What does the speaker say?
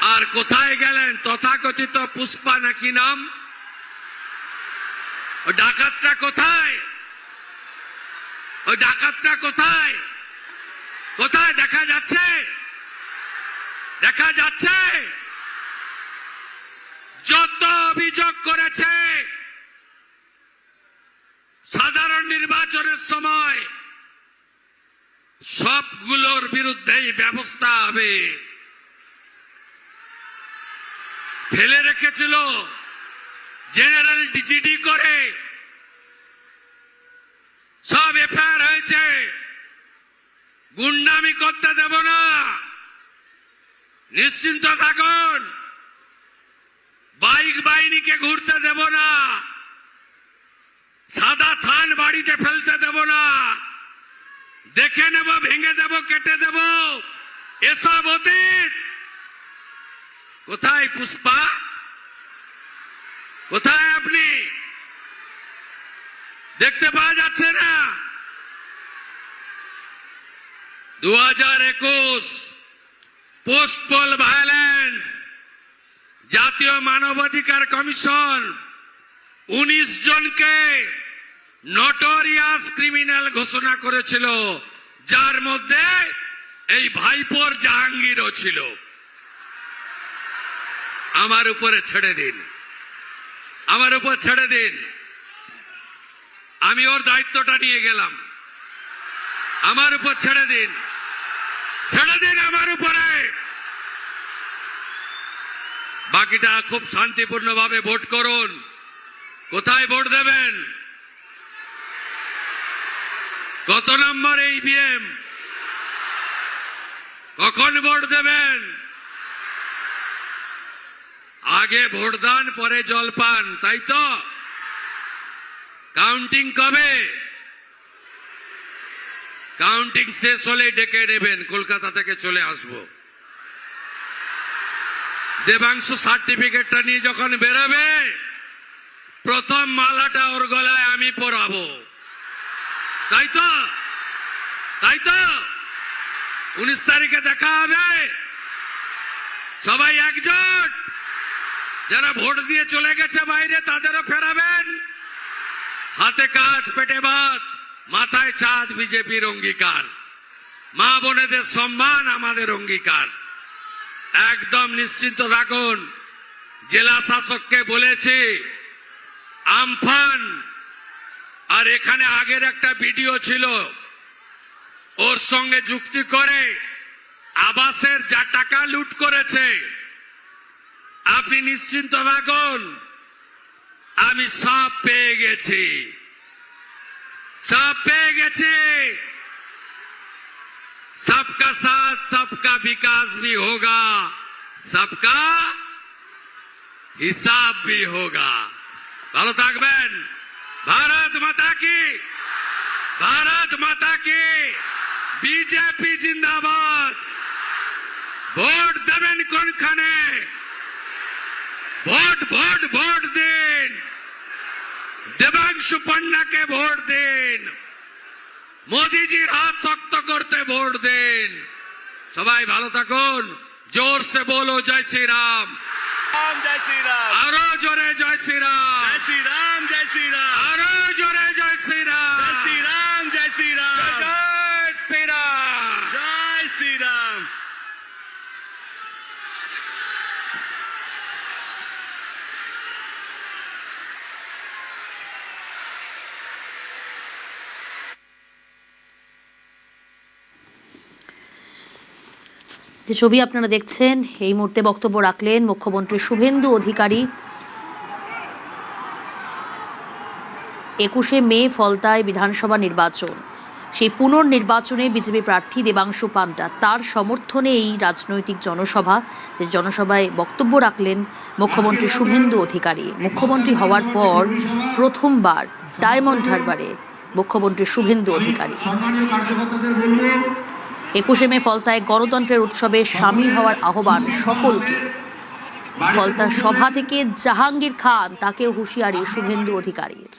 আর কোথায় গেলেন তথাকথিত পুষ্পা নাকি নাম? ওই ডাকাতটা কোথায়? ওই ডাকাতটা কোথায়? কোথায় দেখা যাচ্ছে? দেখা যাচ্ছে? যত অভিযোগ করেছে সাধারণ নির্বাচনের সময় সবগুলোর বিরুদ্ধেই ব্যবস্থা হবে। ফেলে রেখেছিল জেনারেল ডিজিডি করে, সব এফআইআর হয়েছে। গুন্ডামি করতে দেব না, নিশ্চিন্ত থাকুন। বাইক বাহিনীকে ঘুরতে দেব না, সাদা থান বাড়িতে ফেলতে দেব না, দেখে নেব, ভেঙে দেব, কেটে দেব, এসব অতীত। কোথায় পুষ্পা? কোথায় আপনি? দেখতে পাওয়া যাচ্ছে না? 2021 পোস্ট পোল ভায়োলেন্স, জাতীয় মানবাধিকার কমিশন 19 জনকে নটোরিয়াস ক্রিমিনাল ঘোষণা করেছিল, যার মধ্যে এই ভাইপোর জাহাঙ্গীরও ছিল। আমার উপরে ছেড়ে দিন, আমার উপর ছেড়ে দিন, আমি ওর দায়িত্বটা নিয়ে গেলাম। আমার উপর ছেড়ে দিন, ছেড়ে দিন আমার উপরে। বাকিটা খুব শান্তিপূর্ণভাবে ভোট করুন। কোথায় ভোট দেবেন? কত নম্বর ইভিএম? কখন ভোট দেবেন? আগে ভোটদান পরে জলপান, তাই তো? কাউন্টিং কবে? কাউন্টিং শেষ হলে ডেকে নেবেন, কলকাতা থেকে চলে আসব। দেবাংশু সার্টিফিকেটটা নিয়ে যখন বেরোবে, প্রথম মালাটা ওর গলায় আমি পরাবো, তাই তো? তাই তো? 19 তারিখে দেখা হবে। সবাই একজোট। যারা ভোট দিয়ে চলে গেছে বাইরে তাদেরও ফেরাবেন। হাতে কাজ, পেটে ভাত, মাথায় ছাদ বিজেপির অঙ্গীকার। মা বোনেদের সম্মান আমাদের অঙ্গীকার। একদম নিশ্চিন্ত থাকুন। জেলা শাসককে বলেছি আমফান, আর এখানে আগের একটা ভিডিও ছিল, ওর সঙ্গে যুক্তি করে আবাসের যা টাকা লুট করেছে, আপনি নিশ্চিন্ত থাকুন, আমি সব পেয়ে গেছি, সব পেয়ে গেছি। सबका साथ सबका विकास भी होगा, सबका हिसाब भी होगा। ভালো থাকবেন। भारत माता की, भारत माता की। बीजेपी जिंदाबाद। ভোট দেবেন কোনখানে? ভোট ভোট ভোট দিন। দেবাংশু পান্নাকে ভোট দিন। মোদিজির হাত শক্ত করতে ভোট দিন। সবাই ভালো থাকুন। জোর সে বলো জয় শ্রী রাম। जय श्री राम। আরো জোরে জয় শ্রী রাম। जय श्री राम। जय श्री राम। আরো জোরে জয় শ্রী রাম। जय श्री राम। जय श्री राम। জয় শ্রী রাম। जय श्री राम। যে ছবি আপনারা দেখছেন, এই মুহূর্তে বক্তব্য রাখলেন মুখ্যমন্ত্রী শুভেন্দু অধিকারী। 21শে মে ফলতায় বিধানসভা নির্বাচন, সেই পুনর্নির্বাচনে বিজেপি প্রার্থী দেবাংশু পান্ডা, তার সমর্থনে এই রাজনৈতিক জনসভা, যে জনসভায় বক্তব্য রাখলেন মুখ্যমন্ত্রী শুভেন্দু অধিকারী। মুখ্যমন্ত্রী হওয়ার পর প্রথমবার ডায়মন্ড হারবারে মুখ্যমন্ত্রী শুভেন্দু অধিকারী। 21শে মে ফলতায় গণতন্ত্রের উৎসবে সামিল হওয়ার আহ্বান সকলকে। ফলতার সভা থেকে জাহাঙ্গীর খান, তাকেও হুঁশিয়ারি শুভেন্দু অধিকারীর।